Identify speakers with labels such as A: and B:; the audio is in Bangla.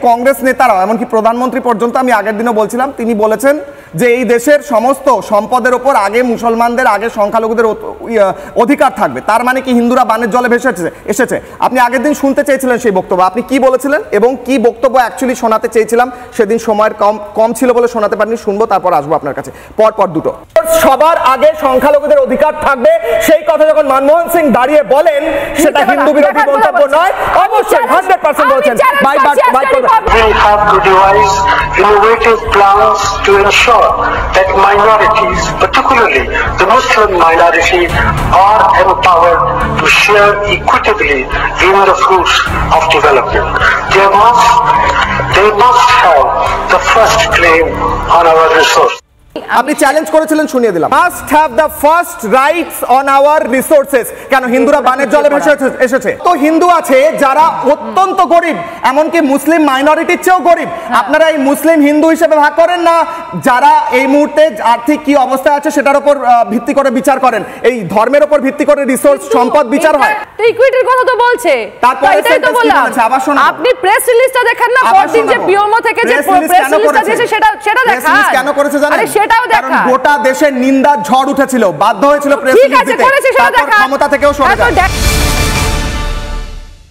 A: কংগ্রেস নেতারা এমনকি প্রধানমন্ত্রী পর্যন্ত, আমি আগের দিনও বলছিলাম, তিনি বলেছেন যে এই দেশের সমস্ত সম্পদের ওপর আগে মুসলমানদের, আগে সংখ্যালঘুদের অধিকার থাকবে। তার মানে কি হিন্দুরা বানের জলে ভেসে এসেছে? আপনি আগের দিন শুনতে চেয়েছিলেন সেই বক্তব্য, আপনি কি বলেছিলেন এবং কি বক্তব্য অ্যাকচুয়ালি শোনাতে চেয়েছিলাম? সেদিন সময়ের কম ছিল বলে শোনাতে পারিনি, শুনবো তারপর আসবো আপনার কাছে পর দুটো। সবার আগে সংখ্যালঘুদের অধিকার থাকবে সেই কথা যখন মনমোহন সিং দাঁড়িয়ে বলেন, সেটা হিন্দু বিরোধী মন্তব্য নয়, অবশ্যই 100% বলেছেন।
B: We have to devise innovative plans to ensure that minorities, particularly the Muslim minority, are empowered to share equitably in the fruits of development. They must have the first claim on our resources.
A: আপনি চ্যালেঞ্জ করেছিলেন, শুনিয়ে দিলাম। Must have the first rights on our resources. কেন হিন্দুরা বানের জলে ভেসে এসেছে? তো হিন্দু আছে যারা অত্যন্ত গরিব, এমনকি মুসলিম মাইনরিটির চেয়েও গরিব। আপনারা এই মুসলিম হিন্দু হিসেবে ভাগ করেন না, যারা এই মুহূর্তে আর্থিক কি অবস্থায় আছে সেটার উপর ভিত্তি করে বিচার করেন। এই ধর্মের উপর ভিত্তি করে রিসোর্স সম্পদ বিচার হয়।
C: তো ইকুইটির কথা তো বলছে,
A: তারপরে তো বললাম
C: আপনি প্রেস রিলিজটা দেখেন না, পরদিন যে পিওমো থেকে যে প্রেস রিলিজটা দিয়েছে সেটা দেখান।
A: কেন করেছে জানেন?
C: কারণ
A: গোটা দেশে নিন্দার ঝড় উঠেছিল, বাধ্য হয়েছিল প্রেস রিলিজ দিতে, ক্ষমতা থেকেও সরে যায়।